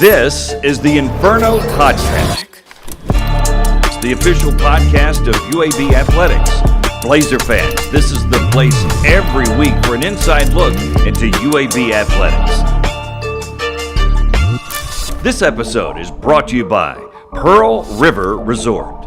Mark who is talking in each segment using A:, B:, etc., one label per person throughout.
A: This is the Inferno Podcast. It's the official podcast of UAB Athletics. Blazer fans, this is the place every week for an inside look into UAB Athletics. This episode is brought to you by Pearl River Resort.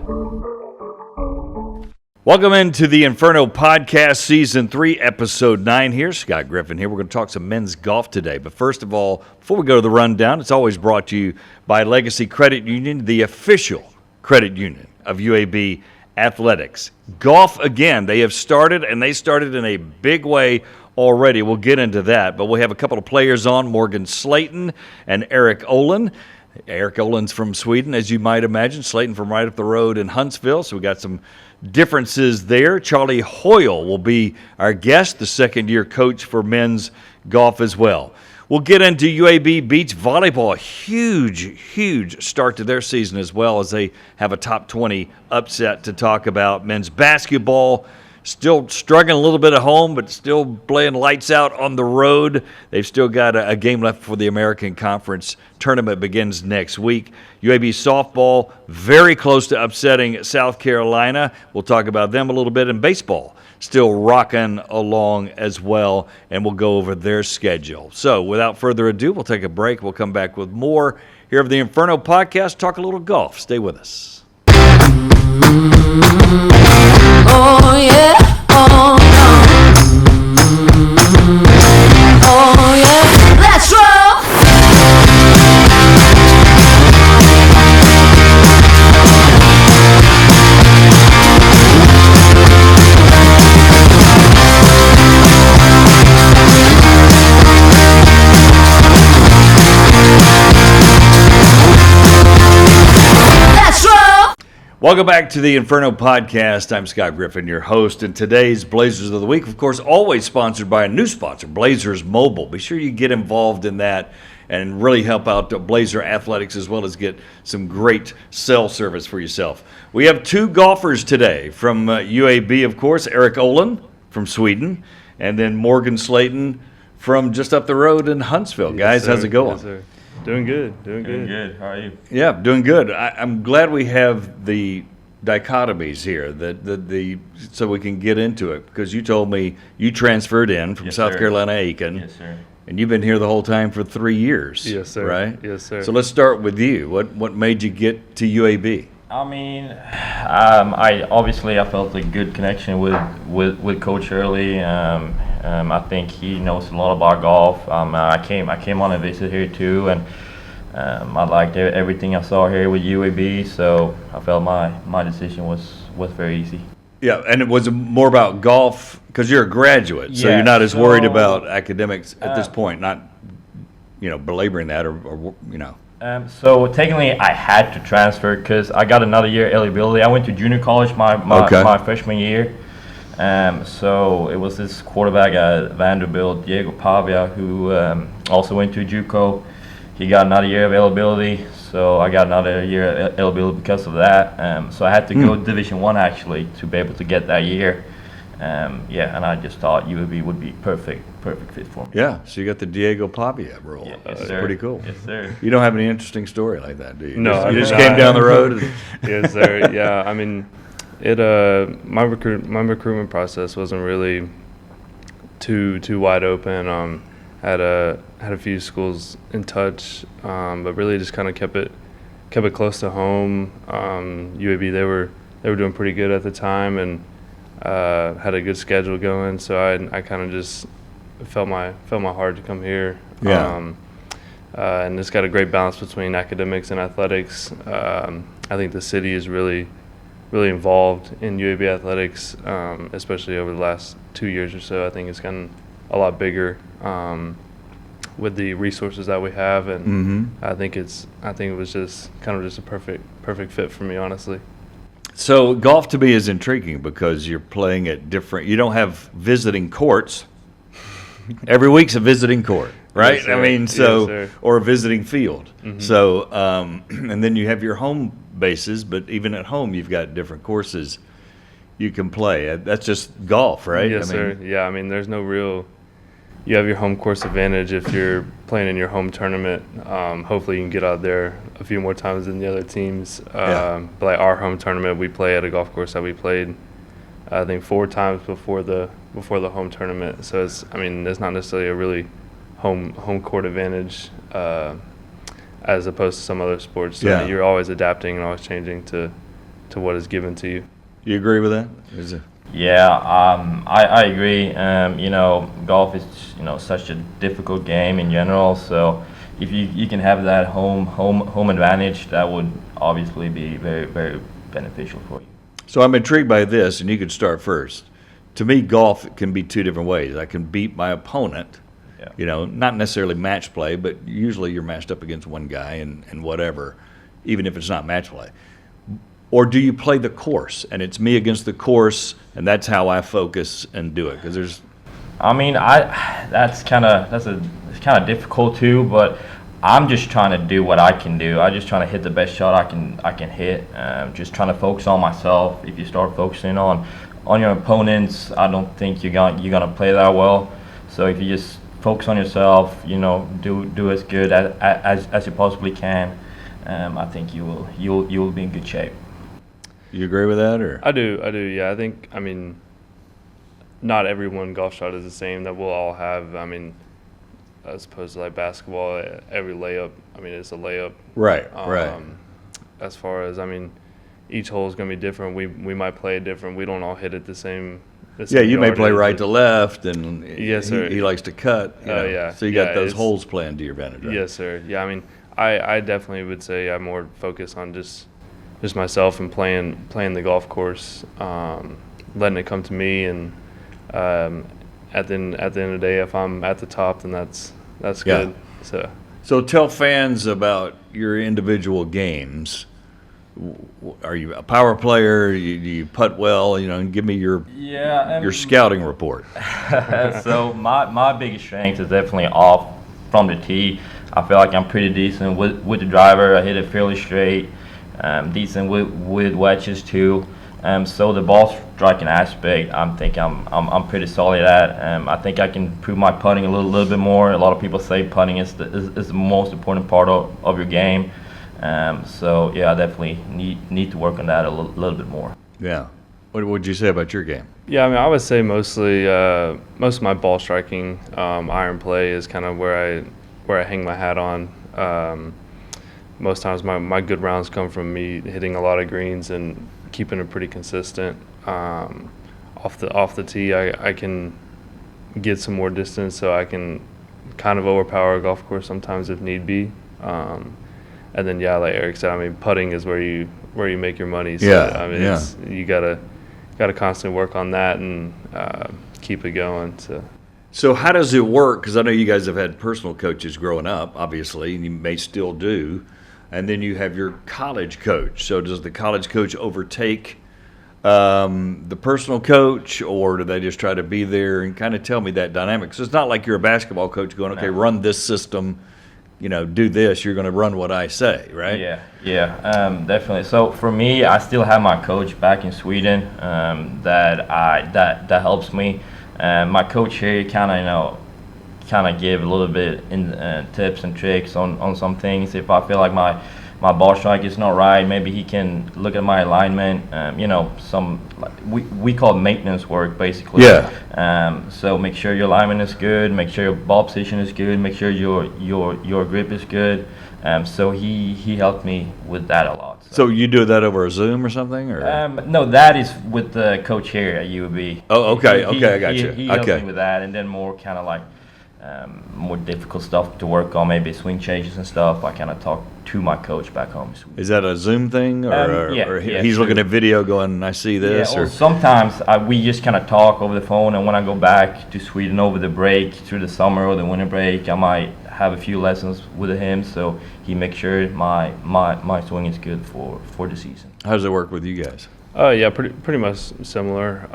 A: Welcome into the Inferno Podcast, Season 3, Episode 9 here. Scott Griffin here. We're going to talk some men's golf today. But first of all, before we go to the rundown, it's always brought to you by Legacy Credit Union, the official credit union of UAB Athletics. Golf, again, they have started, and they started in a big way already. We'll get into that. But we have a couple of players on, Morgan Slaton and Erik Olin. Erik Olin's from Sweden, as you might imagine. Slaton from right up the road in Huntsville, so we got some differences there. Charlie Hoyle will be our guest, the second-year coach for men's golf as well. We'll get into UAB Beach Volleyball, a huge start to their season as well, as they have a top 20 upset to talk about. Men's basketball, still struggling a little bit at home, but still playing lights out on the road. They've still got a game left before the American Conference tournament begins next week. UAB softball, very close to upsetting South Carolina. We'll talk about them a little bit. And baseball, still rocking along as well, and we'll go over their schedule. So without further ado, we'll take a break. We'll come back with more here of the Inferno Podcast, talk a little golf. Stay with us.
B: Oh yeah, oh no. Oh yeah, let's roll.
A: Welcome back to the Inferno Podcast. I'm Scott Griffin, your host, and today's Blazers of the Week, of course, always sponsored by a new sponsor, Blazers Mobile. Be sure you get involved in that and really help out Blazer Athletics, as well as get some great cell service for yourself. We have two golfers today from UAB, of course, Erik Olin from Sweden, and then Morgan Slaton from just up the road in Huntsville. Guys, how's it going?
C: Yes, sir. Doing good.
D: Doing good. How are you?
A: Yeah, doing good. I'm glad we have the dichotomies here, so we can get into it, because you told me you transferred in from South Carolina, Aiken.
D: Yes, sir.
A: And you've been here the whole time for 3 years.
C: Yes, sir.
A: Right?
C: Yes, sir.
A: So let's start with you. What made you get to UAB?
D: I mean, I felt a good connection with Coach Charlie. I think he knows a lot about golf. I came on a visit here too, and I liked everything I saw here with UAB. So I felt my decision was very easy.
A: Yeah, and it was more about golf because you're a graduate, so
D: Yeah,
A: you're not as worried
D: so,
A: about academics at this point. Not, belaboring that or.
D: So technically, I had to transfer because I got another year eligibility. I went to junior college my freshman year. So it was this quarterback at Vanderbilt, Diego Pavia, who also went to JUCO. He got another year of eligibility, so I got another year of eligibility because of that. So I had to go Division I actually to be able to get that year. And I just thought UAB would be perfect fit for me.
A: Yeah, so you got the Diego Pavia role.
D: Yes,
A: That's
D: sir.
A: pretty cool.
D: Yes, sir.
A: You don't have any interesting story like that, do you?
C: No,
A: You just
C: no,
A: came down the road.
C: Yes, sir. Yeah, I mean, my recruitment process wasn't really too wide open. Had a few schools in touch, but really just kind of kept it close to home. UAB, they were doing pretty good at the time, and had a good schedule going, so I kind of just felt my heart to come here.
A: Yeah.
C: And it's got a great balance between academics and athletics. I think the city is really involved in UAB athletics, especially over the last 2 years or so. I think it's gotten a lot bigger with the resources that we have, and I think it was just kind of just a perfect fit for me, honestly.
A: So golf to me is intriguing because you're playing at different. You don't have visiting courts. Every week's a visiting court, right?
C: Yes, sir.
A: I mean,
C: Yes,
A: or a visiting field. So, and then you have your home bases, but even at home, you've got different courses you can play. That's just golf, right?
C: Yes, sir. Yeah, I mean, there's no real you have your home course advantage if you're playing in your home tournament. Hopefully you can get out there a few more times than the other teams. But like our home tournament, we play at a golf course that we played, I think 4 times before the home tournament. So it's not necessarily a really home court advantage as opposed to some other sports. So you're always adapting and always changing to what is given to you.
A: You agree with that?
D: Yeah, I agree. Golf is such a difficult game in general. So if you can have that home advantage, that would obviously be very, very beneficial for you.
A: So I'm intrigued by this, and you could start first. To me, golf can be 2 different ways. I can beat my opponent. Not necessarily match play, but usually you're matched up against one guy and whatever, even if it's not match play. Or do you play the course, and it's me against the course, and that's how I focus and do it? Because there's,
D: that's kind of difficult too. But I'm just trying to do what I can do. I'm just trying to hit the best shot I can hit. Just trying to focus on myself. If you start focusing on your opponents, I don't think you're gonna play that well. So if you just focus on yourself, do as good as you possibly can. I think you'll be in good shape.
A: You agree with that, or?
C: I do. Yeah, I think. Not every one golf shot is the same. That we'll all have. As opposed to like basketball, every layup. It's a layup.
A: Right.
C: As far as each hole is going to be different. We might play it different. We don't all hit it the same.
A: You may play right to left, and
C: yes, sir.
A: He likes to cut.
C: Yeah.
A: So you got those holes playing to your advantage. Right?
C: Yes, sir. Yeah, I definitely would say I'm more focused on just myself and playing the golf course, letting it come to me, and at the end of the day, if I'm at the top, then that's good.
A: So tell fans about your individual games. Are you a power player? Do you putt well? And give me your scouting report.
D: So my biggest strength is definitely off from the tee. I feel like I'm pretty decent with the driver. I hit it fairly straight. Decent with wedges too. So the ball striking aspect, I'm pretty solid at. I think I can improve my putting a little bit more. A lot of people say putting is the most important part of your game. So I definitely need to work on that a little bit more.
A: Yeah. What would you say about your game?
C: Yeah, I would say mostly most of my ball striking, iron play is kind of where I hang my hat on. Most times my good rounds come from me hitting a lot of greens and keeping it pretty consistent. Off the tee, I can get some more distance, so I can kind of overpower a golf course sometimes if need be. And then like Erik said, putting is where you make your money. So you gotta constantly work on that and keep it going.
A: So how does it work? Because I know you guys have had personal coaches growing up, obviously, and you may still do. And then you have your college coach. So does the college coach overtake the personal coach, or do they just try to be there and kind of tell me that dynamic? So it's not like you're a basketball coach going, okay, run this system, do this. You're going to run what I say, right?
D: Yeah, definitely. So for me, I still have my coach back in Sweden that helps me. My coach here kind of give a little bit in tips and tricks on some things. If I feel like my ball strike is not right, maybe he can look at my alignment. We call it maintenance work basically.
A: Yeah.
D: So make sure your alignment is good, make sure your ball position is good, make sure your grip is good. So he helped me with that a lot.
A: So you do that over a Zoom or something, or?
D: No, that is with the coach here at UAB.
A: Oh, okay, I got you.
D: He helped me with that, and then more kind of like more difficult stuff to work on, maybe swing changes and stuff. I kind of talk to my coach back home.
A: Is that a Zoom thing, or he's looking at video going, I see this?
D: Yeah, or sometimes we just kind of talk over the phone, and when I go back to Sweden over the break, through the summer or the winter break, I might have a few lessons with him, so he makes sure my swing is good for the season.
A: How does it work with you guys?
C: Yeah, pretty much similar.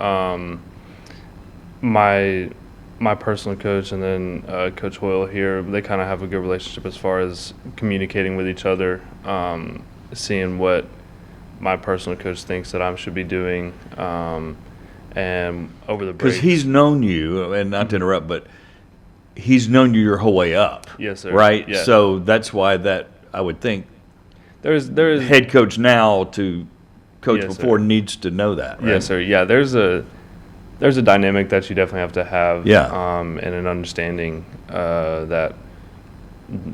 C: My personal coach and then Coach Hoyle here, they kind of have a good relationship as far as communicating with each other, seeing what my personal coach thinks that I should be doing, and over the break.
A: Because he's known you, and not to interrupt, but he's known you your whole way up.
C: Yes, sir.
A: Right?
C: Yeah.
A: So that's why that I would think
C: There's
A: head coach now to coach
C: Yes,
A: before
C: sir.
A: needs to know that, right?
C: Yes, sir. Yeah, there's a dynamic that you definitely have to have.
A: Yeah.
C: And an understanding that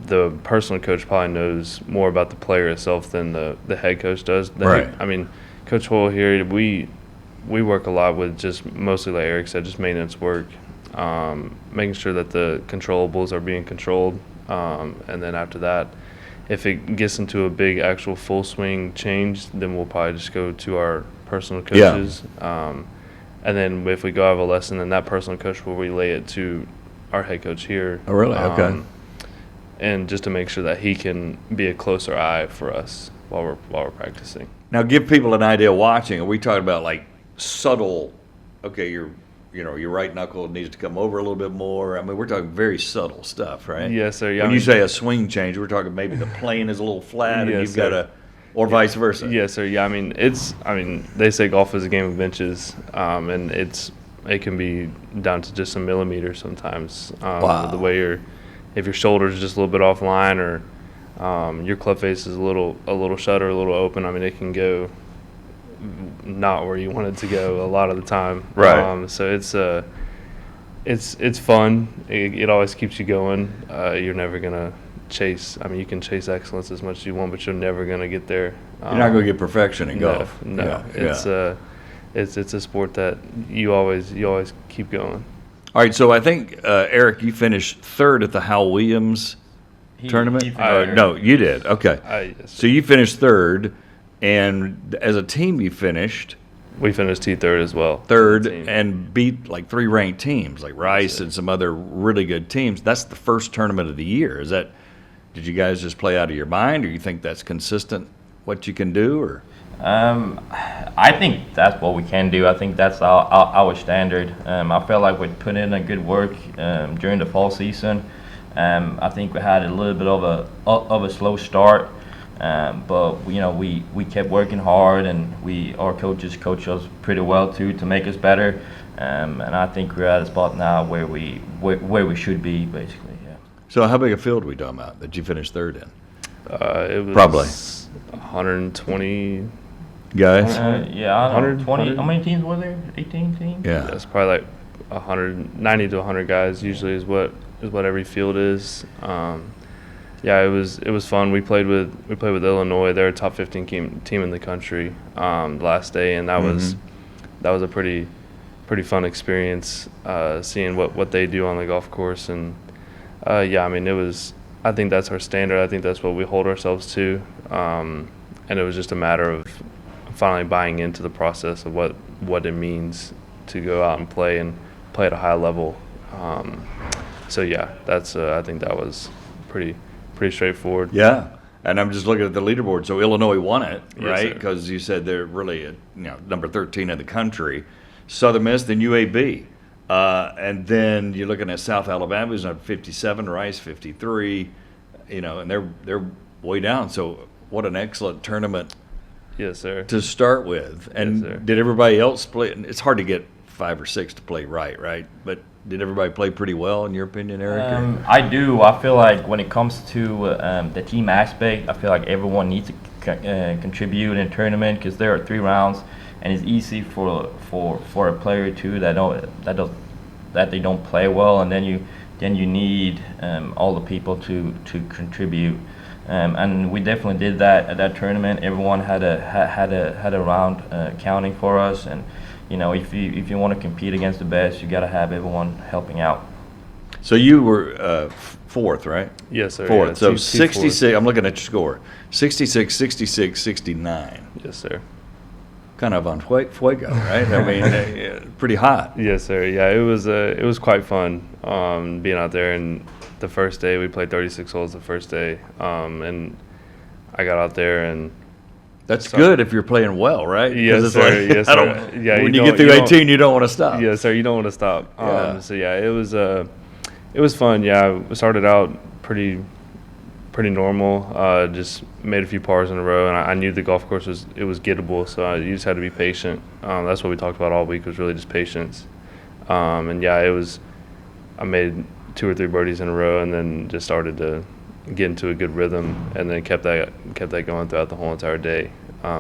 C: the personal coach probably knows more about the player itself than the head coach does.
A: Right.
C: I mean, Coach Hoyle here, we work a lot with just mostly, like Eric said, just maintenance work, making sure that the controllables are being controlled, and then after that, if it gets into a big actual full swing change, then we'll probably just go to our personal coaches. And then if we go have a lesson, then that personal coach will relay it to our head coach here.
A: Oh, really? Okay.
C: And just to make sure that he can be a closer eye for us while we're practicing.
A: Now, give people an idea watching. Are we talking about like subtle? Okay, your right knuckle needs to come over a little bit more. I mean, we're talking very subtle stuff, right?
C: Yes, sir. Yeah,
A: When you say a swing change, we're talking maybe the plane is a little flat, and
C: Yes,
A: you've got
C: sir.
A: or vice versa.
C: Yes, sir. Yeah, I mean, they say golf is a game of inches, and it can be down to just a millimeter sometimes.
A: Wow.
C: The way if your shoulder is just a little bit offline, or your club face is a little shut or a little open, I mean, it can go not where you want it to go a lot of the time.
A: Right.
C: So it's fun. It always keeps you going. You're never gonna chase. I mean, you can chase excellence as much as you want, but you're never gonna get there.
A: You're not going to get perfection in golf.
C: No.
A: Yeah.
C: It's a sport that you always keep going.
A: All right, so I think, Eric, you finished third at the Hal Williams tournament?
D: he finished
A: No, you did. Okay.
C: Yes,
A: So you finished third, and as a team you finished
C: we finished third as well.
A: third
C: Team.
A: and beat like 3 ranked teams, like Rice and some other really good teams. That's the first tournament of the year. Did you guys just play out of your mind, or you think that's consistent what you can do, or?
D: I think that's what we can do. I think that's our standard. I felt like we put in a good work during the fall season. I think we had a little bit of a slow start, but we kept working hard, and our coaches coach us pretty well too to make us better. And I think we're at a spot now where we should be, basically. Yeah.
A: So how big a field are we talking about that you finished third in?
C: It was
A: Probably
C: 120.
A: Guys?
D: Yeah, I don't know, 20.
C: 100.
D: How many teams were there? 18 teams?
A: Yeah.
C: It's probably like 90 to 100 guys usually is what every field is. Yeah, it was fun. We played with Illinois. They're a top 15 team in the country the last day, and that was a pretty fun experience seeing what they do on the golf course. And yeah, I mean, I think that's our standard. I think that's what we hold ourselves to, and it was just a matter of finally buying into the process of what it means to go out and play at a high level. So yeah, that's I think that was pretty straightforward.
A: Yeah. And I'm just looking at the leaderboard. So Illinois won it,
C: Yes,
A: right?
C: sir.
A: Because you said they're really number 13 in the country. Southern Miss, then UAB. And then you're looking at South Alabama, who's on 57, Rice 53, and they're way down. So what an excellent tournament
C: Yes, sir.
A: to start with. And
C: Yes, sir.
A: did everybody else play? It's hard to get 5 or 6 to play right? But did everybody play pretty well, in your opinion, Eric?
D: I do. I feel like when it comes to the team aspect, I feel like everyone needs to contribute in a tournament, because there are 3 rounds, and it's easy for a player too that they don't play well, and then you need all the people to contribute. And we definitely did that at that tournament. Everyone had a round counting for us, and if you want to compete against the best, you got to have everyone helping out.
A: So you were fourth, right?
C: Yes, sir.
A: Fourth.
C: Yeah,
A: So
C: two
A: 66, I'm looking at your score. 66, 66, 69.
C: fourths. Yes, sir.
A: Kind of on fuego, right? I mean, pretty hot.
C: Yes, sir. Yeah, it was quite fun being out there. And the first day we played 36 holes. The first day, and I got out there and.
A: That's good if you're playing well, right? 'Cause
C: Yes,
A: it's
C: sir.
A: like,
C: Yes,
A: I don't-
C: sir. Yeah,
A: when
C: you
A: you get
C: don't-
A: through
C: you don't-
A: 18, you don't want to stop.
C: Yes, sir. You don't want to stop.
A: Yeah.
C: So yeah, it was fun. Yeah, we started out pretty normal. Just made a few pars in a row, and I knew the golf course was gettable. So you just had to be patient. That's what we talked about all week, was really just patience. And yeah, I made 2 or 3 birdies in a row, and then just started to get into a good rhythm, and then kept that going throughout the whole entire day.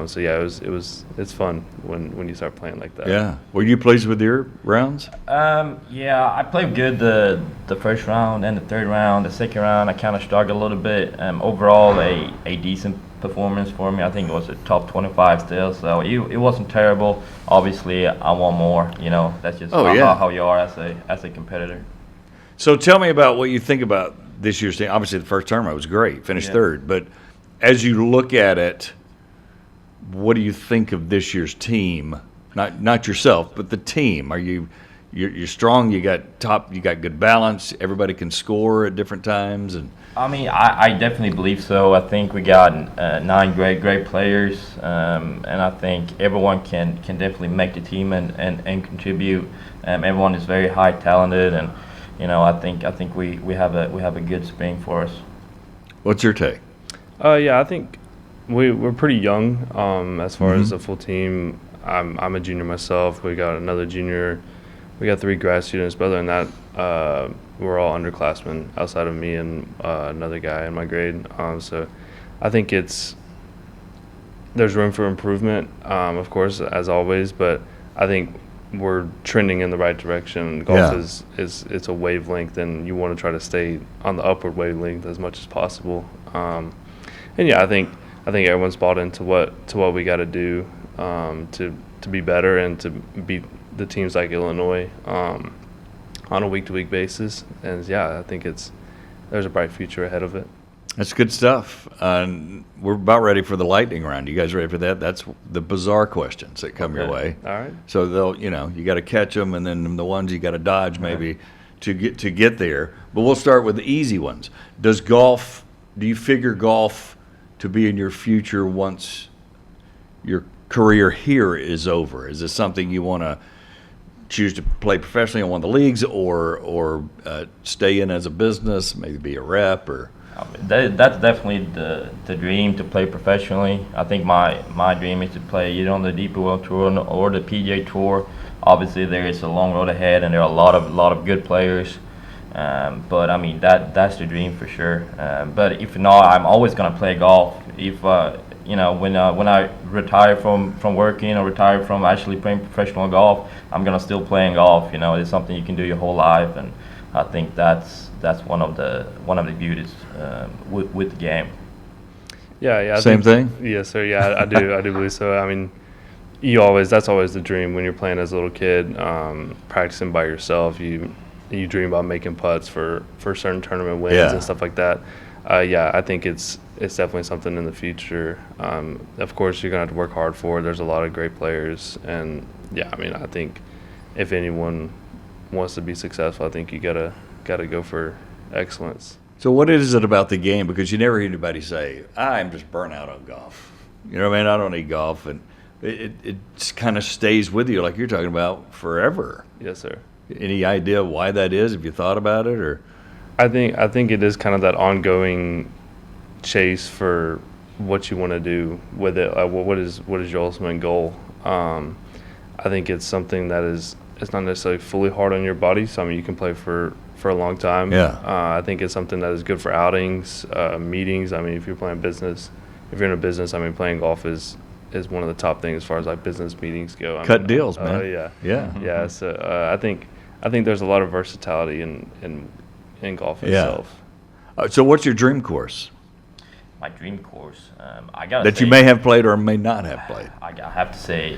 C: So yeah, it's fun when you start playing like that.
A: Yeah. Were you pleased with your rounds?
D: Yeah, I played good the first round and the third round. The second round, I kind of struggled a little bit. Overall, a decent performance for me. I think it was a top 25 still, so it wasn't terrible. Obviously, I want more. You know, that's just how you are as a competitor.
A: So tell me about what you think about this year's team. Obviously, the first tournament was great, finished third. But as you look at it, what do you think of this year's team? Not yourself, but the team. You're strong? You got good balance. Everybody can score at different times, and
D: I mean, I definitely believe so. I think we got 9 great players, and I think everyone can definitely make the team and contribute. Everyone is very high talented, and you know, I think we have a good spring for us.
A: What's your take?
C: Yeah, I think we're pretty young as far as the full team. I'm a junior myself. We got another junior. We got 3 grad students, but other than that, we're all underclassmen outside of me and another guy in my grade. So I think there's room for improvement, of course, as always, but I think we're trending in the right direction. Golf is it's a wavelength, and you want to try to stay on the upward wavelength as much as possible. And yeah, I think everyone's bought into what we got to do to be better and to beat the teams like Illinois on a week-to-week basis. And yeah, I think there's a bright future ahead of it.
A: That's good stuff. We're about ready for the lightning round. You guys ready for that? That's the bizarre questions that come your way.
C: All right.
A: So you got to catch them, and then the ones you got to dodge maybe to get there. But we'll start with the easy ones. Do you figure golf to be in your future once your career here is over? Is this something you want to choose to play professionally in one of the leagues, or stay in as a business, maybe be a rep, or?
D: That's definitely the dream, to play professionally. I think my dream is to play either on the DP World Tour or the PGA Tour. Obviously, there is a long road ahead, and there are a lot of good players. But I mean, that's the dream for sure. But if not, I'm always gonna play golf. If when I retire from working or retire from actually playing professional golf, I'm gonna still playing golf. You know, it's something you can do your whole life, and I think that's one of the beauties with the game.
C: Yeah.
A: Same thing?
C: Yes, sir. Yeah, I do believe so. I mean, that's always the dream when you're playing as a little kid, practicing by yourself. You dream about making putts for certain tournament wins and stuff like that. I think it's definitely something in the future. Of course, you're gonna have to work hard for it. There's a lot of great players, and I mean, I think if anyone wants to be successful, I think you gotta go for excellence.
A: So what is it about the game? Because you never hear anybody say, I'm just burnt out on golf. You know what I mean? I don't need golf. And it kind of stays with you, like you're talking about, forever.
C: Yes, sir.
A: Any idea why that is? Have you thought about it? Or
C: I think it is kind of that ongoing chase for what you want to do with it. What is your ultimate goal? I think it's something that it's not necessarily fully hard on your body. So I mean, you can play for a long time.
A: Yeah.
C: I think it's something that is good for outings, meetings. I mean, if you're in a business, I mean, playing golf is one of the top things as far as like business meetings go.
A: Cut deals, man.
C: Yeah. Yeah. So I think there's a lot of versatility in golf itself.
A: So what's your dream course?
D: My dream course, I gotta
A: that
D: say,
A: you may have played or may not have played.
D: I have to say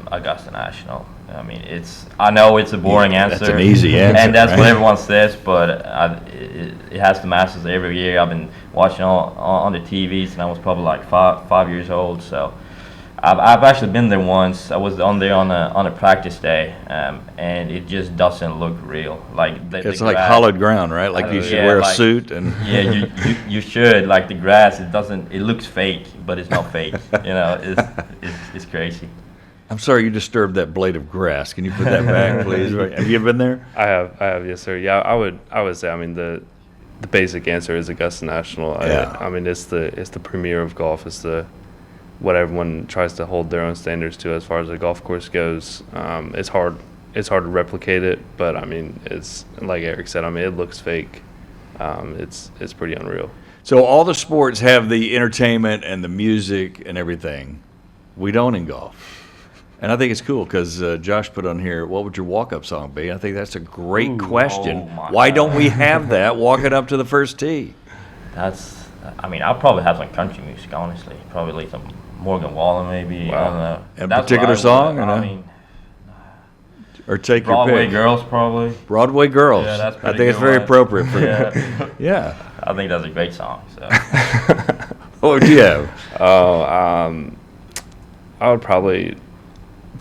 D: Augusta National. I mean, I know it's a boring answer.
A: That's an easy answer,
D: and that's
A: right?
D: what everyone says. But it has the Masters every year. I've been watching on the TVs, and I was probably like five years old. So I've actually been there once. I was on there on a practice day, and it just doesn't look real. Like
A: it's like hollowed ground, right? Like you should wear a suit and.
D: Yeah, you should. Like the grass, it looks fake, but it's not fake. You know, it's crazy.
A: I'm sorry you disturbed that blade of grass. Can you put that back, please? Have you been there?
C: I have, yes, sir. Yeah, I would say. I mean, the basic answer is Augusta National. I mean, it's the premier of golf. It's what everyone tries to hold their own standards to as far as the golf course goes. It's hard it's hard to replicate it. But I mean, it's like Erik said. I mean, it looks fake. It's pretty unreal.
A: So all the sports have the entertainment and the music and everything. We don't in golf. And I think it's cool because Josh put on here, what would your walk-up song be? I think that's a great question. Why don't we have that walking up to the first tee?
D: I mean, I'll probably have some country music, honestly. Probably like some Morgan Wallen, maybe.
A: Wow.
D: I don't know.
A: A particular song? Or no?
D: I mean,
A: or take
D: Broadway
A: your pick.
D: Girls, probably.
A: Broadway Girls.
D: Yeah, that's
A: I
D: pretty
A: think it's
D: good
A: very
D: one.
A: appropriate for you.
D: Yeah.
A: Yeah.
D: I think that's a great song. So.
A: What would you have?
C: I would probably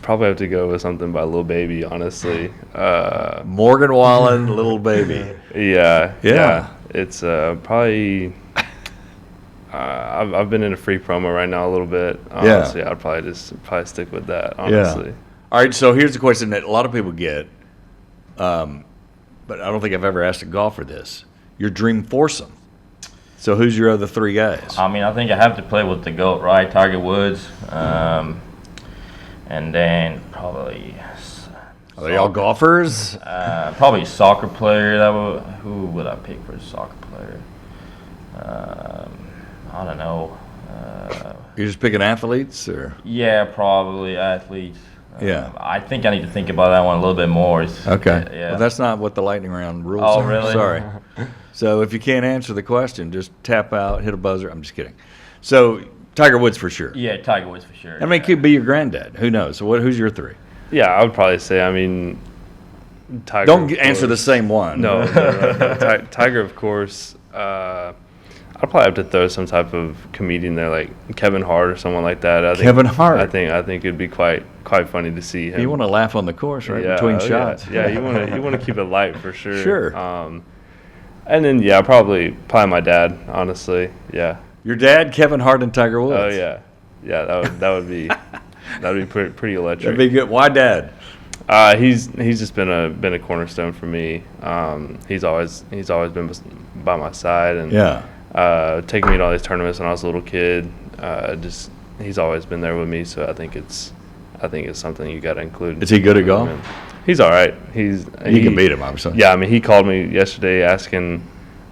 C: have to go with something by Lil Baby, honestly.
A: Morgan Wallen, Little Baby.
C: Yeah. It's probably. I've been in a free promo right now a little bit. Honestly, I'd probably stick with that. Honestly.
A: Yeah. All right. So here's the question that a lot of people get, but I don't think I've ever asked a golfer this. Your dream foursome. So who's your other three guys?
D: I mean, I think I have to play with the GOAT, right? Tiger Woods. And then probably.
A: Are they all golfers?
D: Probably soccer player. Who would I pick for a soccer player? I don't know.
A: You're just picking athletes, or?
D: Yeah, probably athletes.
A: Yeah.
D: I think I need to think about that one a little bit more.
A: Okay.
D: Yeah.
A: Well, that's not what the lightning round rules
D: Oh,
A: are.
D: really?
A: Sorry. So if you can't answer the question, just tap out, hit a buzzer. I'm just kidding. So Tiger Woods for sure.
D: Yeah, Tiger Woods for sure.
A: I mean, it could be your granddad. Who knows? So who's your three?
C: Yeah, I would probably say. I mean, Tiger.
A: Don't
C: of
A: answer the
C: course.
A: same one.
C: No. Tiger, of course. I'd probably have to throw some type of comedian there, like Kevin Hart or someone like that.
A: Kevin Hart.
C: I think it'd be quite funny to see him.
A: You want to laugh on the course, right? Between shots.
C: Yeah, you want to keep it light for sure.
A: Sure.
C: And then probably my dad. Honestly, yeah.
A: Your dad, Kevin Hart, and Tiger Woods.
C: Oh yeah. That would be pretty electric.
A: That'd be good. Why dad?
C: He's just been a cornerstone for me. He's always been by my side and taking me to all these tournaments when I was a little kid. He's always been there with me. So I think it's something you got to include.
A: Is he good at golf?
C: He's all right. He
A: can beat him, obviously.
C: Yeah, I mean, he called me yesterday asking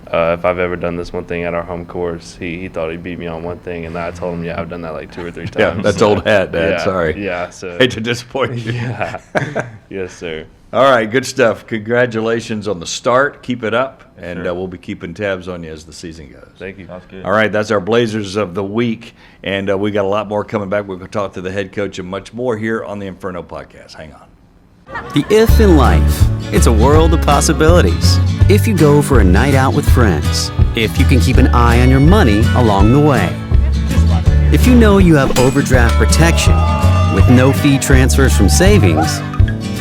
C: if I've ever done this one thing at our home course. He thought he beat me on one thing, and I told him, I've done that like 2 or 3 times.
A: Yeah, that's old hat, Dad.
C: Yeah,
A: Sorry.
C: Yeah, so
A: hate to disappoint you.
C: Yeah. Yes, sir.
A: All right, good stuff. Congratulations on the start. Keep it up, and
C: sure.
A: We'll be keeping tabs on you as the season goes.
C: Thank you.
D: That's good.
A: All right, that's our Blazers of the week, and we got a lot more coming back. We're going to talk to the head coach and much more here on the Inferno podcast. Hang on.
E: The if in life, it's a world of possibilities. If you go for a night out with friends, if you can keep an eye on your money along the way, if you know you have overdraft protection with no fee transfers from savings,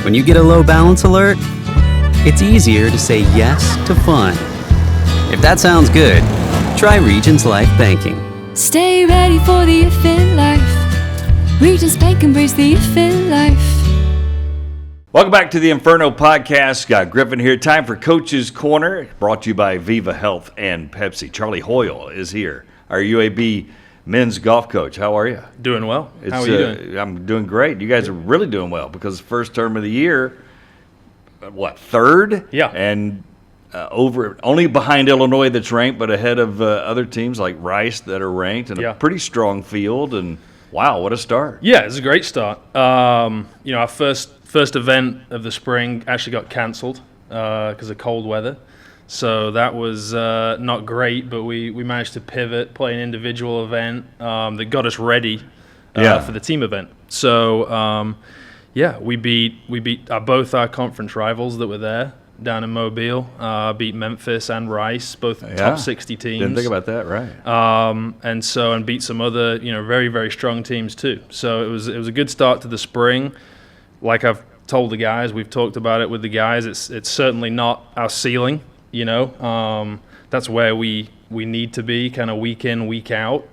E: when you get a low balance alert, it's easier to say yes to fun. If that sounds good, try Regions Life Banking.
B: Stay ready for the if in life. Regents Bank, embrace the if in life.
A: Welcome back to the Inferno podcast. Scott Griffin here. Time for Coach's Corner, brought to you by Viva Health and Pepsi. Charlie Hoyle is here, our UAB men's golf coach. How are you?
F: Doing well. How are you doing?
A: I'm doing great. You guys are really doing well because first term of the year, third?
F: Yeah.
A: And over only behind Illinois that's ranked, but ahead of other teams like Rice that are ranked, and a pretty strong field. And wow, what a start!
F: Yeah, it's a great start. Our first event of the spring actually got canceled because of cold weather. So that was not great, but we managed to pivot, play an individual event that got us ready for the team event. So, we beat both our conference rivals that were there down in Mobile, beat Memphis and Rice, both top 60 teams.
A: Didn't think about that, right.
F: And beat some other, very, very strong teams too. So it was a good start to the spring. Like I've told the guys, we've talked about it with the guys, it's certainly not our ceiling, that's where we need to be kind of week in, week out.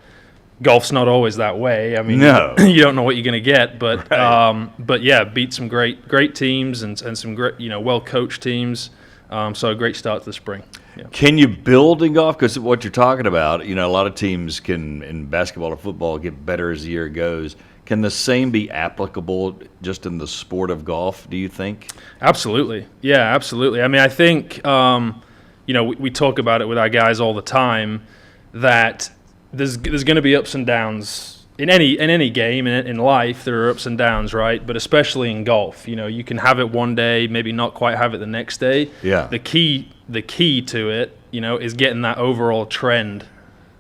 F: Golf's not always that way. I mean,
A: no.
F: You don't know what you're going to get, but
A: right.
F: But yeah, beat some great teams and some great, well-coached teams. So a great start to the spring. Yeah.
A: Can you build in golf? Because what you're talking about, a lot of teams can, in basketball or football, get better as the year goes. Can the same be applicable just in the sport of golf, do you think?
F: Absolutely. Yeah, absolutely. I mean, I think, we talk about it with our guys all the time that there's going to be ups and downs in any game in life. There are ups and downs, right? But especially in golf, you can have it one day, maybe not quite have it the next day.
A: Yeah.
F: The key to it, is getting that overall trend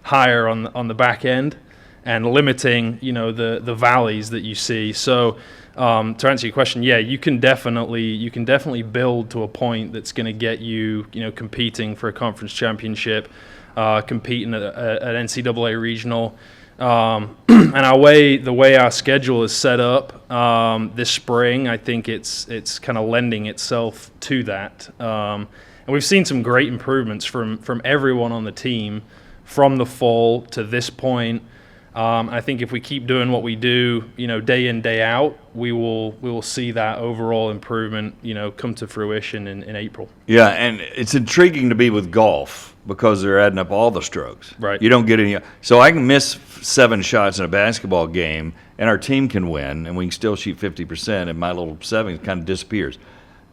F: higher on the back end and limiting, the valleys that you see. So to answer your question, yeah, you can definitely build to a point that's going to get you, competing for a conference championship, competing at NCAA regional. And the way our schedule is set up this spring, I think it's kind of lending itself to that. And we've seen some great improvements from everyone on the team from the fall to this point. I think if we keep doing what we do, day in, day out, we will see that overall improvement, come to fruition in April.
A: Yeah, and it's intriguing to be with golf because they're adding up all the strokes.
F: Right.
A: You don't get any. So I can miss 7 shots in a basketball game, and our team can win, and we can still shoot 50%, and my little 7 kind of disappears.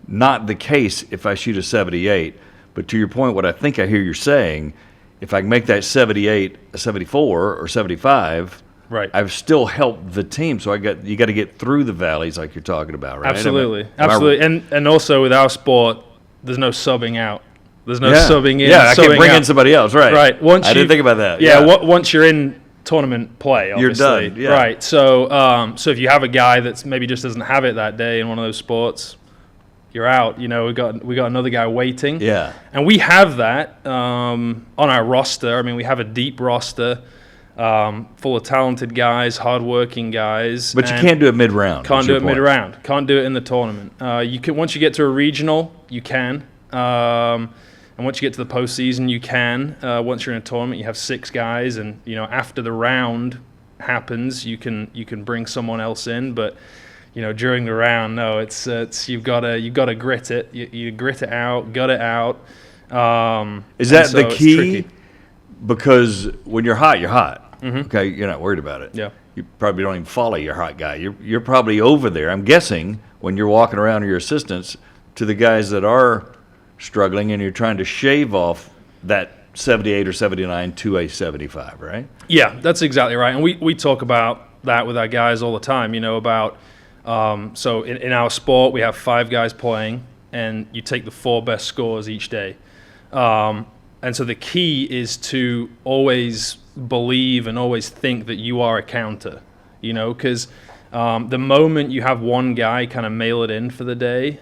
A: Not the case if I shoot a 78. But to your point, what I think I hear you're saying, if I can make that 78 a 74 or 75,
F: right,
A: I've still helped the team. So you got to get through the valleys like you're talking about, right?
F: Absolutely. And also with our sport, there's no subbing out. There's no subbing in.
A: Yeah, I can't bring
F: out.
A: in somebody else, right?
F: Right.
A: I didn't think about that.
F: Yeah. Once you're in tournament play, obviously.
A: You're done. Yeah.
F: Right. So if you have a guy that's maybe just doesn't have it that day in one of those sports, you're out. We got another guy waiting.
A: Yeah.
F: And we have that on our roster. I mean, we have a deep roster full of talented guys, hardworking guys.
A: But you can't do it mid-round.
F: Can't do it mid-round. Can't do it in the tournament. You can once you get to a regional, you can. And once you get to the postseason, you can. Once you're in a tournament, you have 6 guys, and after the round happens, you can bring someone else in. But during the round, no, it's you've got to grit it. You grit it out, gut it out.
A: Is that the key? Because when you're hot, you're hot. Mm-hmm. Okay, you're not worried about it.
F: Yeah.
A: You probably don't even follow your hot guy. You're probably over there. I'm guessing when you're walking around with your assistants to the guys that are struggling, and you're trying to shave off that 78 or 79 to a 75, right?
F: Yeah, that's exactly right. And we talk about that with our guys all the time. About so in our sport we have 5 guys playing, and you take the 4 best scores each day. And so the key is to always believe and always think that you are a counter, because the moment you have one guy kind of mail it in for the day,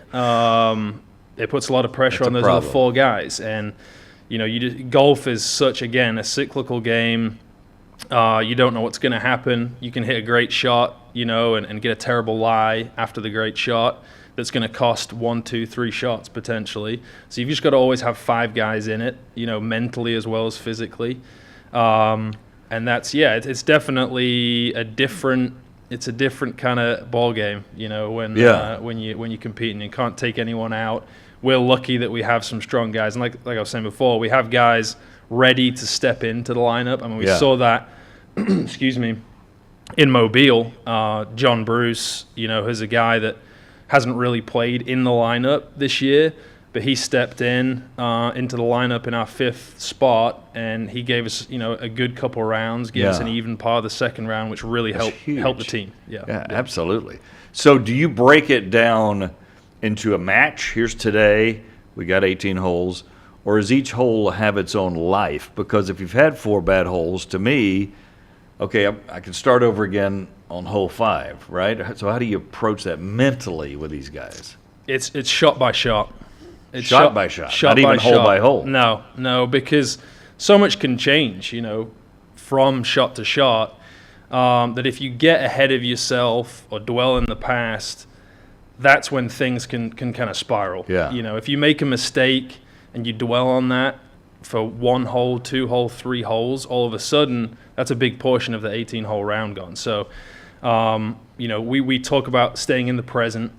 F: it puts a lot of pressure on those other 4 guys. And, golf is such, again, a cyclical game. You don't know what's going to happen. You can hit a great shot, and get a terrible lie after the great shot that's going to cost 1, 2, 3 shots potentially. So you've just got to always have 5 guys in it, mentally as well as physically. And that's, it's definitely a different kind of ball game, when you compete and you can't take anyone out. We're lucky that we have some strong guys, and like I was saying before, we have guys ready to step into the lineup. I mean, we saw that, excuse me, in Mobile. John Bruce, is a guy that hasn't really played in the lineup this year, but he stepped into the lineup in our 5th spot, and he gave us, a good couple rounds, gave us an even par the second round, which really helped the team. Yeah,
A: absolutely. So do you break it down into a match? Here's today, we got 18 holes, or does each hole have its own life? Because if you've had 4 bad holes, to me, okay, I can start over again on hole 5, right? So how do you approach that mentally with these guys?
F: It's shot by shot. It's
A: shot by shot, not even hole by hole.
F: No, because so much can change, from shot to shot, that if you get ahead of yourself or dwell in the past, that's when things can kind of spiral.
A: Yeah.
F: If you make a mistake and you dwell on that for 1 hole, 2 hole, 3 holes, all of a sudden that's a big portion of the 18-hole round gone. So, we talk about staying in the present,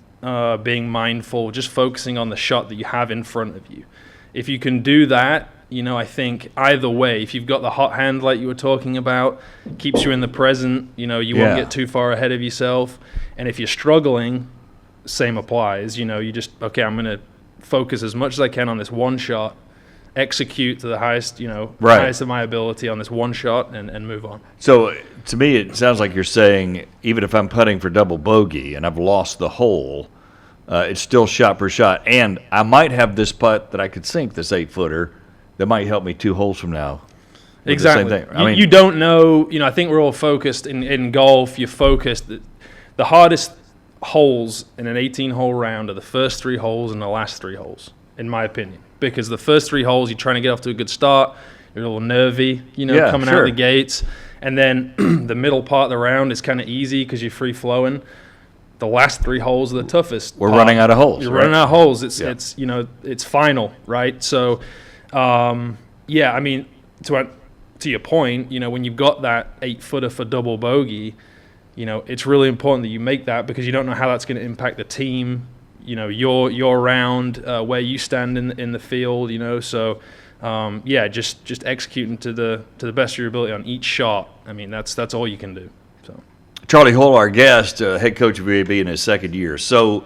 F: being mindful, just focusing on the shot that you have in front of you. If you can do that I think either way, if you've got the hot hand like you were talking about, keeps you in the present, you won't get too far ahead of yourself. And if you're struggling, same applies. You just, okay, I'm going to focus as much as I can on this one shot, execute to the highest, highest of my ability on this one shot and move on.
A: So to me, it sounds like you're saying even if I'm putting for double bogey and I've lost the hole, it's still shot per shot. And I might have this putt that I could sink, this 8-footer, that might help me 2 holes from now.
F: Exactly. You don't know. I think we're all focused in golf. You're focused. The hardest holes in an 18-hole round are the first 3 holes and the last 3 holes, in my opinion. Because the first 3 holes, you're trying to get off to a good start. You're a little nervy, coming out of the gates. And then the middle part of the round is kind of easy because you're free-flowing. The last 3 holes are the toughest.
A: We're running out of holes.
F: You're running out of holes. It's final, right? So, to your point, when you've got that 8-footer for double bogey, it's really important that you make that because you don't know how that's going to impact the team. Your round, where you stand in the field. So, just executing to the best of your ability on each shot. That's all you can do. So.
A: Charlie Hoyle, our guest, head coach of VAB in his 2nd year. So,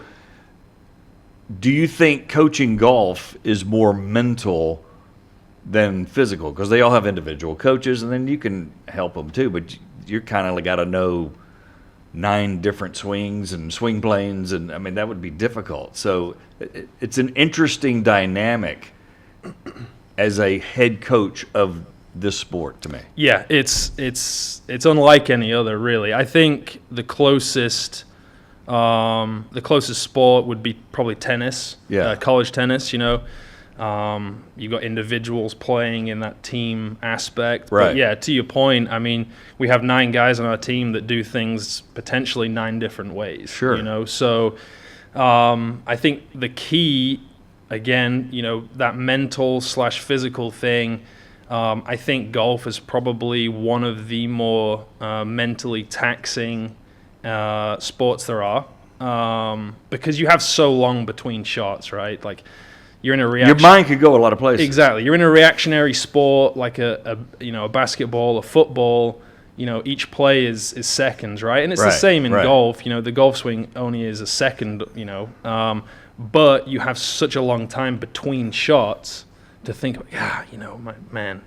A: do you think coaching golf is more mental than physical? Because they all have individual coaches, and then you can help them too. But you're kind of got to know 9 different swings and swing planes, and that would be difficult. So, it's an interesting dynamic as a head coach of this sport to me.
F: Yeah, it's unlike any other, really. I think the closest sport would be probably tennis.
A: Yeah,
F: college tennis. You've got individuals playing in that team aspect.
A: Right.
F: But yeah, to your point, we have 9 guys on our team that do things potentially 9 different ways.
A: Sure.
F: So I think the key, again, that mental / physical thing. I think golf is probably one of the more mentally taxing sports there are because you have so long between shots, right? Like you're in a reaction.
A: Your mind could go a lot of places.
F: Exactly. You're in a reactionary sport like a basketball, a football. Each play is seconds, right? And it's the same in golf. The golf swing only is a second. But you have such a long time between shots to think, man,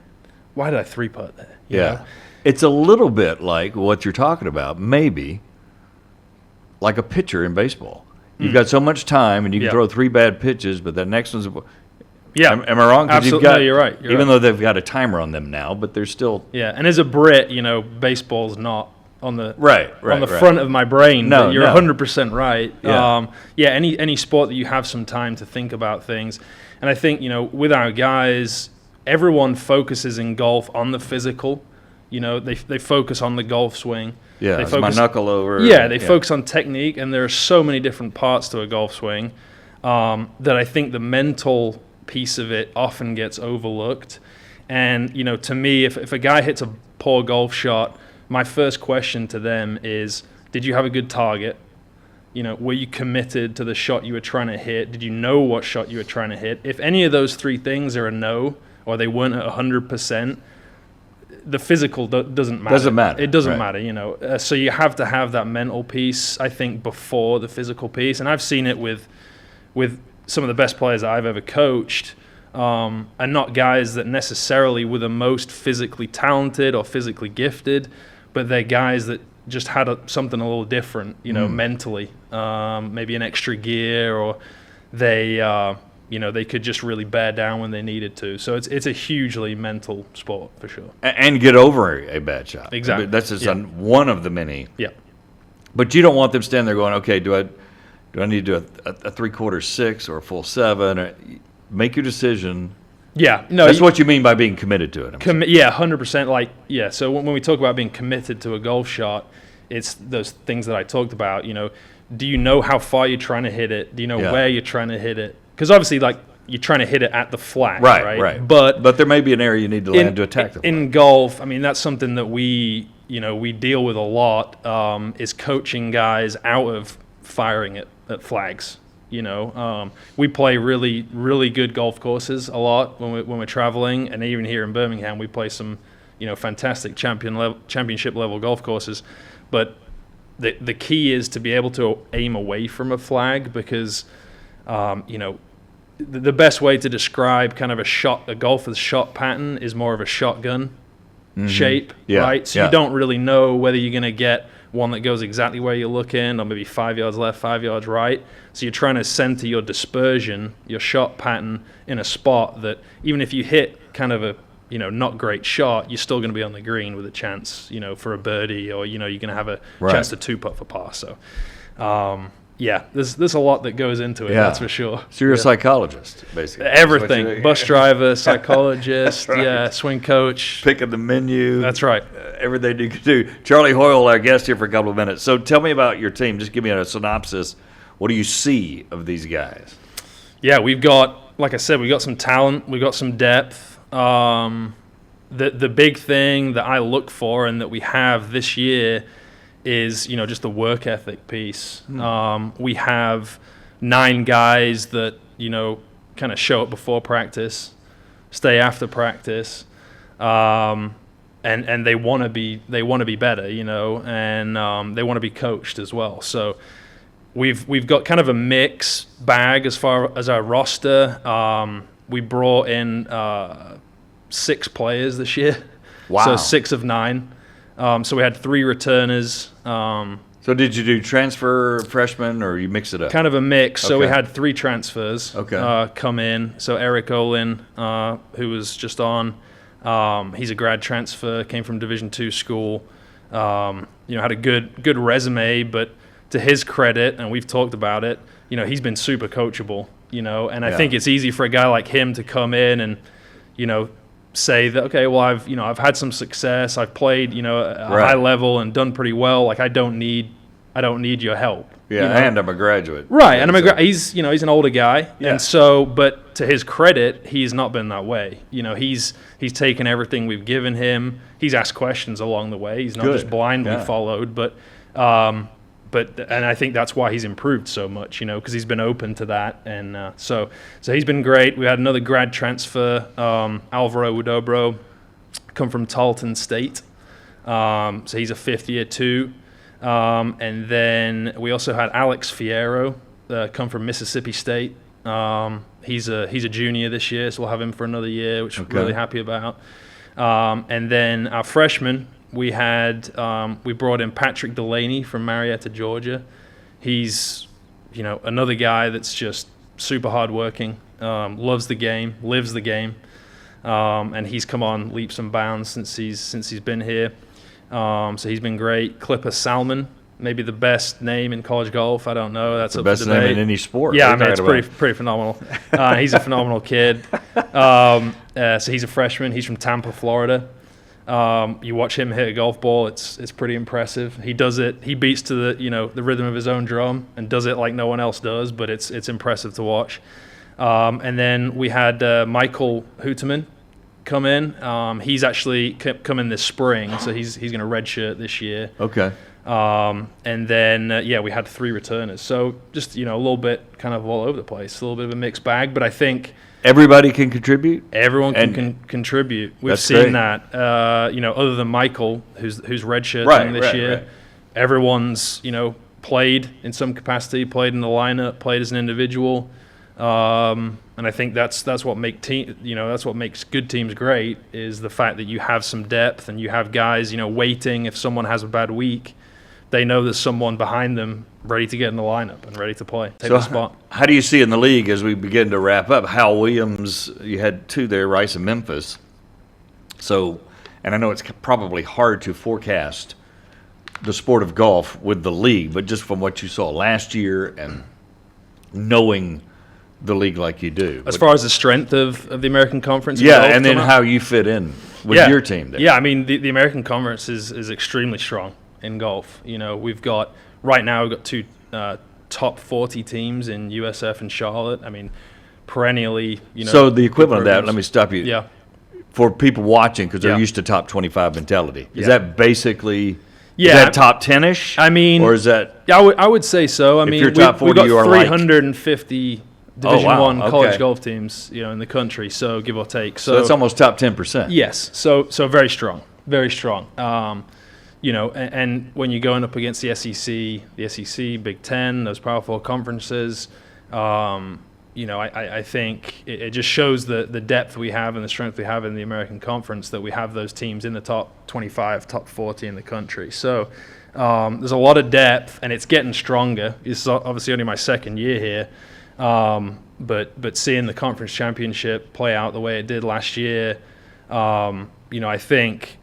F: why did I 3-putt there? You know?
A: It's a little bit like what you're talking about, maybe like a pitcher in baseball. You've got so much time, and you can throw 3 bad pitches, but that next one's am I wrong?
F: Absolutely, you're right.
A: Even though they've got a timer on them now, but they're still
F: and as a Brit, baseball's not on the
A: right
F: front of my brain.
A: No,
F: but you're 100% right.
A: Yeah.
F: Any sport that you have some time to think about things, and I think with our guys, everyone focuses in golf on the physical. They focus on the golf swing.
A: Yeah,
F: they focus,
A: my knuckle over.
F: Yeah, they focus on technique, and there are so many different parts to a golf swing that I think the mental piece of it often gets overlooked. And to me, if a guy hits a poor golf shot, my first question to them is, did you have a good target? Were you committed to the shot you were trying to hit? Did you know what shot you were trying to hit? If any of those 3 things are a no, or they weren't at 100%, the physical doesn't matter. It doesn't matter, So you have to have that mental piece, I think, before the physical piece. And I've seen it with some of the best players that I've ever coached, are not guys that necessarily were the most physically talented or physically gifted, but they're guys that just had something a little different, mentally. Maybe an extra gear, or they could just really bear down when they needed to. So it's a hugely mental sport for sure.
A: And get over a bad shot.
F: Exactly.
A: That's just one of the many.
F: Yeah.
A: But you don't want them standing there going, okay, do I need to do a 3/4 6 or a full 7? Or make your decision.
F: Yeah, no.
A: That's what you mean by being committed to it.
F: 100%. So when we talk about being committed to a golf shot, it's those things that I talked about. Do you know how far you're trying to hit it? Do you know where you're trying to hit it? Because obviously, you're trying to hit it at the flag, right?
A: But there may be an area you need to land to attack the flag.
F: In golf, that's something that we deal with a lot. Is coaching guys out of firing it at flags. We play really, really good golf courses a lot when we're traveling, and even here in Birmingham, we play some, fantastic championship level golf courses. But the key is to be able to aim away from a flag, because, the best way to describe kind of a golfer's shot pattern is more of a shotgun shape, right? So you don't really know whether you're going to get one that goes exactly where you're looking, or maybe 5 yards left, 5 yards right. So you're trying to center your dispersion, your shot pattern, in a spot that even if you hit kind of a not great shot, you're still going to be on the green with a chance, for a birdie, or you're going to have a chance to two putt for par. So, there's a lot that goes into it. That's for sure.
A: So you're a psychologist, basically.
F: Everything: bus driver, psychologist, swing coach,
A: picking the menu.
F: That's right.
A: Everything you can do. Charlie Hoyle, our guest here for a couple of minutes. So tell me about your team. Just give me a synopsis. What do you see of these guys?
F: Yeah, we've got, like I said, we got some talent. We got some depth. The big thing that I look for and that we have this year is, just the work ethic piece. We have 9 guys that, kind of show up before practice, stay after practice, and they want to be better, and they want to be coached as well. So we've got kind of a mixed bag as far as our roster. We brought in 6 players this year.
A: Wow.
F: So 6 of 9. So we had 3 returners.
A: So did you do transfer freshmen, or you mix it up?
F: Kind of a mix. So we had 3 transfers come in. So Erik Olin, who was just on, he's a grad transfer, came from Division II school. Had a good resume, but to his credit, and we've talked about it, he's been super coachable. And I think it's easy for a guy like him to come in and, say that, okay, well, I've had some success. I've played, at a high level and done pretty well. Like, I don't need your help.
A: Yeah, and I'm a graduate.
F: Right, and he's an older guy, and so, but to his credit, he's not been that way. He's taken everything we've given him. He's asked questions along the way. He's not just blindly followed, but and I think that's why he's improved so much, because he's been open to that, and so he's been great. We had another grad transfer, Alvaro Udobro, come from Tarleton State, so he's a 5th year too, and then we also had Alex Fierro, come from Mississippi State. He's a junior this year, so we'll have him for another year, which we're really happy about. And then our freshman, we brought in Patrick Delaney from Marietta, Georgia. He's, another guy that's just super hardworking, loves the game, lives the game, and he's come on leaps and bounds since he's been here. So he's been great. Clipper Salmon, maybe the best name in college golf. I don't know. That's
A: the best name in any sport.
F: Yeah, it's pretty phenomenal. He's a phenomenal kid. So he's a freshman. He's from Tampa, Florida. You watch him hit a golf ball, it's pretty impressive. He does it. He beats to the rhythm of his own drum and does it like no one else does. But it's impressive to watch. And then we had Michael Hooterman come in. He's actually come in this spring, so he's going to redshirt this year.
A: Okay.
F: And then we had 3 returners. So just a little bit kind of all over the place, a little bit of a mixed bag. But I think
A: everybody can contribute.
F: Everyone can contribute. We've seen that. Other than Michael, who's redshirting this year, everyone's played in some capacity, played in the lineup, played as an individual, and I think that's what that's what makes good teams great, is the fact that you have some depth and you have guys waiting. If someone has a bad week, they know there's someone behind them ready to get in the lineup and ready to play, take the spot.
A: How do you see in the league as we begin to wrap up? Hal Williams, you had 2 there, Rice and Memphis. So, and I know it's probably hard to forecast the sport of golf with the league, but just from what you saw last year and knowing the league like you do.
F: As far as the strength of the American Conference?
A: Yeah, and then how you fit in with your team there.
F: Yeah, I mean, the American Conference is extremely strong in golf. We've got 2 top 40 teams in USF and Charlotte. I mean, perennially,
A: So the equivalent of that, let me stop you.
F: Yeah.
A: For people watching, because they're used to top 25 mentality, is that basically Is that top 10-ish?
F: I mean,
A: or is that?
F: Yeah, I would say so. I mean,
A: you're top 40,
F: we got
A: you are
F: 350 Division I college
A: okay.
F: golf teams, in the country. So give or take.
A: So that's almost top 10%.
F: Yes. So very strong, very strong. And when you're going up against the SEC, Big Ten, those Power 4 conferences, I think it just shows the depth we have and the strength we have in the American Conference, that we have those teams in the top 25, top 40 in the country. So there's a lot of depth, and it's getting stronger. It's obviously only my second year here, but seeing the conference championship play out the way it did last year, I think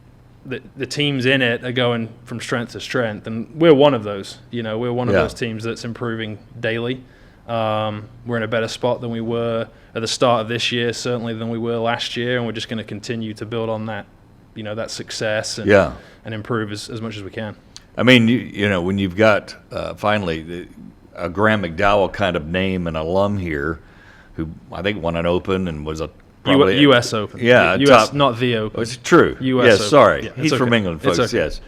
F: the teams in it are going from strength to strength, and we're one of those. We're one of those teams that's improving daily. We're in a better spot than we were at the start of this year, certainly than we were last year, and we're just going to continue to build on that, that success and improve as much as we can.
A: I mean, when you've got finally a Graham McDowell kind of name and alum here, who I think won an Open and was probably
F: U.S. Open.
A: Yeah,
F: U.S.
A: top,
F: not the Open.
A: It's true.
F: U.S.
A: Yes,
F: Open.
A: sorry.
F: Yeah,
A: He's from England, folks.
F: Okay.
A: Yes.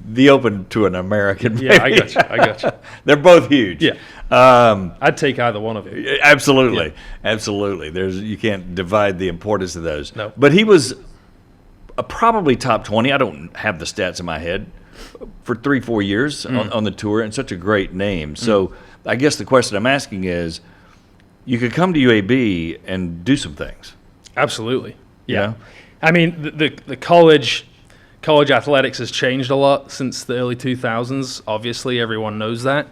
A: The Open to an American.
F: Yeah,
A: maybe.
F: I got you.
A: They're both huge.
F: Yeah. I'd take either one of them.
A: Absolutely. You can't divide the importance of those.
F: No.
A: But he was probably top 20. I don't have the stats in my head for 3-4 years on the tour, and such a great name. So I guess the question I'm asking is, you could come to UAB and do some things.
F: Absolutely. Yeah.
A: You know?
F: I mean, the college athletics has changed a lot since the early 2000s. Obviously, everyone knows that.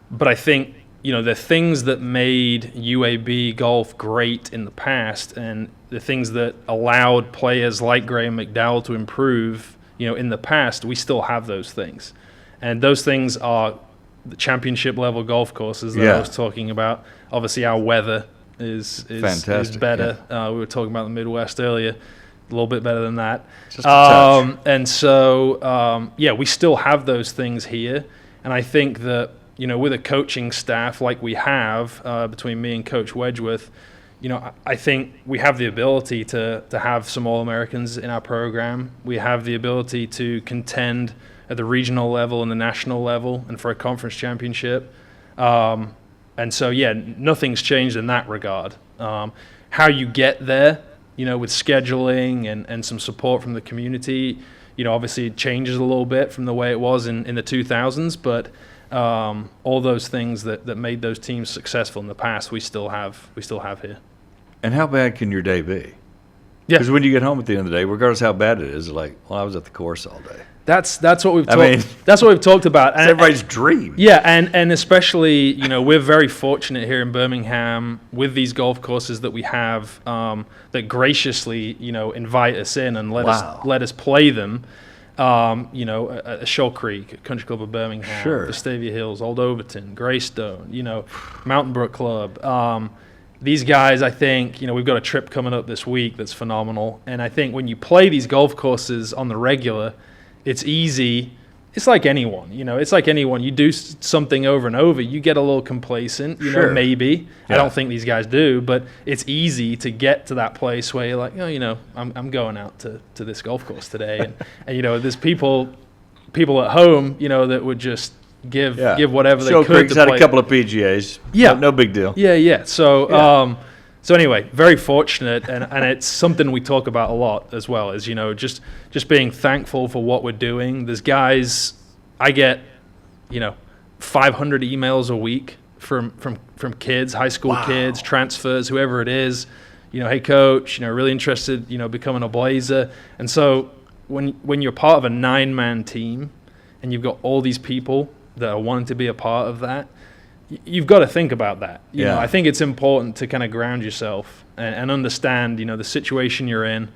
F: But I think, the things that made UAB golf great in the past, and the things that allowed players like Graham McDowell to improve, in the past, we still have those things. And those things are the championship level golf courses that I was talking about. Obviously, our weather is
A: fantastic.
F: Is better. Yeah. We were talking about the Midwest earlier. A little bit better than that.
A: Just a touch.
F: And so, we still have those things here. And I think that, with a coaching staff like we have between me and Coach Wedgeworth, I think we have the ability to have some All-Americans in our program. We have the ability to contend at the regional level and the national level and for a conference championship. And so, nothing's changed in that regard. How you get there, with scheduling and some support from the community, obviously it changes a little bit from the way it was in the 2000s, but all those things that made those teams successful in the past, we still have here.
A: And how bad can your day be?
F: Yeah.
A: Because when you get home at the end of the day, regardless how bad it is, I was at the course all day.
F: That's what we've that's what we've talked about.
A: It's everybody's dream.
F: Yeah, and especially, we're very fortunate here in Birmingham with these golf courses that we have that graciously, invite us in and let us play them. At Shoal Creek, Country Club of Birmingham, Vestavia Hills, Old Overton, Greystone, Mountain Brook Club. These guys, I think, we've got a trip coming up this week that's phenomenal. And I think when you play these golf courses on the regular, it's easy. It's like anyone, it's like anyone. You do something over and over, you get a little complacent, maybe. Yeah. I don't think these guys do, but it's easy to get to that place where you're like, I'm going out to this golf course today. and there's people at home, that would just give whatever they could.
A: Shoal Creek's had a couple of PGAs.
F: Yeah.
A: No big deal.
F: Yeah. So, so anyway, very fortunate, and it's something we talk about a lot as well, as just being thankful for what we're doing. There's guys, I get 500 emails a week from kids, high school kids, transfers, whoever it is. Hey coach, really interested, becoming a Blazer. And so when you're part of a 9-man team and you've got all these people that are wanting to be a part of that, you've got to think about that. You know, I think it's important to kind of ground yourself and understand, the situation you're in.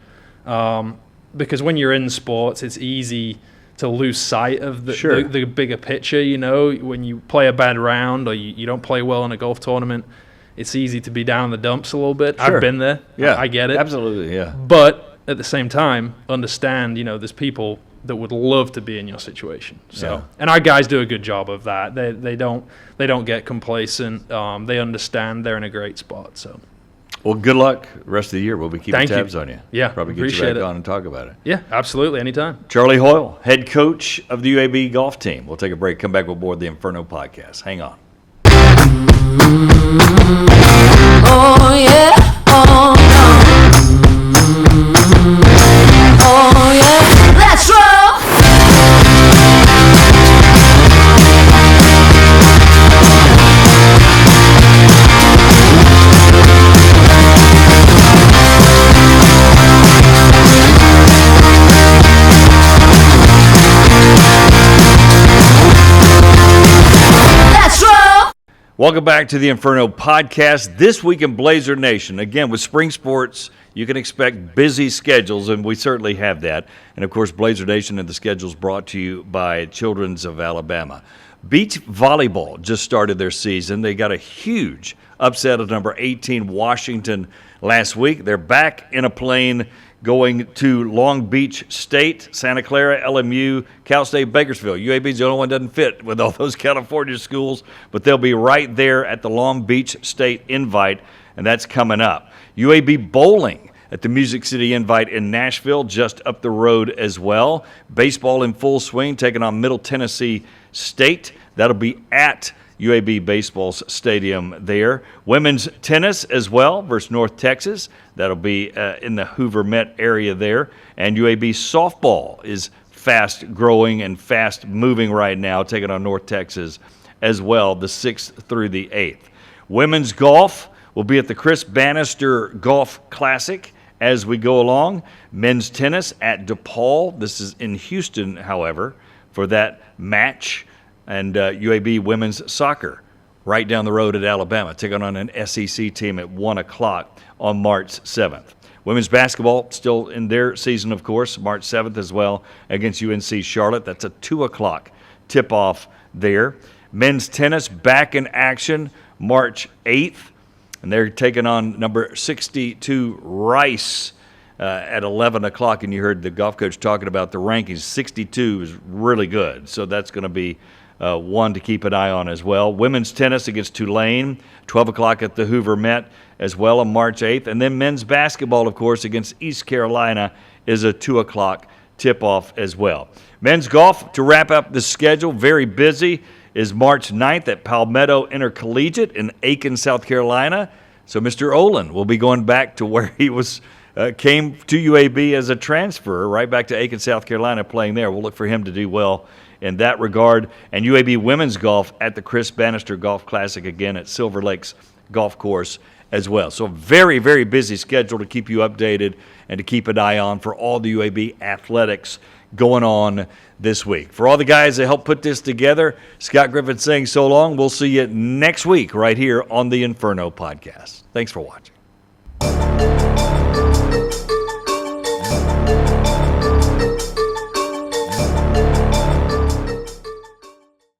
F: Because when you're in sports, it's easy to lose sight of the bigger picture. When you play a bad round or you don't play well in a golf tournament, it's easy to be down in the dumps a little bit. I've been there.
A: Yeah,
F: I get it.
A: Absolutely, yeah.
F: But at the same time, understand, there's people that would love to be in your situation. So, and our guys do a good job of that. They don't get complacent. They understand they're in a great spot. So,
A: Well, good luck the rest of the year. We'll be keeping
F: Thank you.
A: tabs on you.
F: Yeah,
A: Probably get you
F: appreciate
A: back
F: it.
A: on and talk about it.
F: Yeah, absolutely, anytime.
A: Charlie Hoyle, head coach of the UAB golf team. We'll take a break, come back with more of the Inferno podcast. Hang on.
B: Oh yeah, oh no. Oh yeah, let's roll. Let's roll.
A: Welcome back to the Inferno podcast. This week in Blazer Nation, again, with spring sports, you can expect busy schedules, and we certainly have that. And, of course, Blazer Nation and the schedules brought to you by Children's of Alabama. Beach volleyball just started their season. They got a huge upset of number 18 Washington last week. They're back in a plane going to Long Beach State, Santa Clara, LMU, Cal State, Bakersfield. UAB's the only one that doesn't fit with all those California schools, but they'll be right there at the Long Beach State Invite, and that's coming up. UAB bowling at the Music City Invite in Nashville, just up the road as well. Baseball in full swing, taking on Middle Tennessee State. That'll be at UAB Baseball's stadium there. Women's tennis as well versus North Texas. That'll be in the Hoover Met area there. And UAB softball is fast growing and fast moving right now, taking on North Texas as well, the 6th through the 8th. Women's golf will be at the Chris Bannister Golf Classic as we go along. Men's tennis at DePaul. This is in Houston, however, for that match. And UAB women's soccer right down the road at Alabama, taking on an SEC team at 1 o'clock on March 7th. Women's basketball still in their season, of course, March 7th as well against UNC Charlotte. That's a 2 o'clock tip-off there. Men's tennis back in action March 8th, and they're taking on number 62 Rice at 11 o'clock. And you heard the golf coach talking about the rankings. 62 is really good, so that's going to be one to keep an eye on as well. Women's tennis against Tulane, 12 o'clock at the Hoover Met as well on March 8th. And then men's basketball, of course, against East Carolina is a 2 o'clock tip-off as well. Men's golf, to wrap up the schedule, very busy, is March 9th at Palmetto Intercollegiate in Aiken, South Carolina. So Mr. Olin will be going back to where he was came to UAB as a transfer, right back to Aiken, South Carolina, playing there. We'll look for him to do well in that regard. And UAB women's golf at the Chris Bannister Golf Classic again at Silver Lakes Golf Course as well. So very, very busy schedule to keep you updated and to keep an eye on for all the UAB athletics going on this week. For all the guys that helped put this together, Scott Griffin saying so long. We'll see you next week right here on the Inferno podcast. Thanks for watching.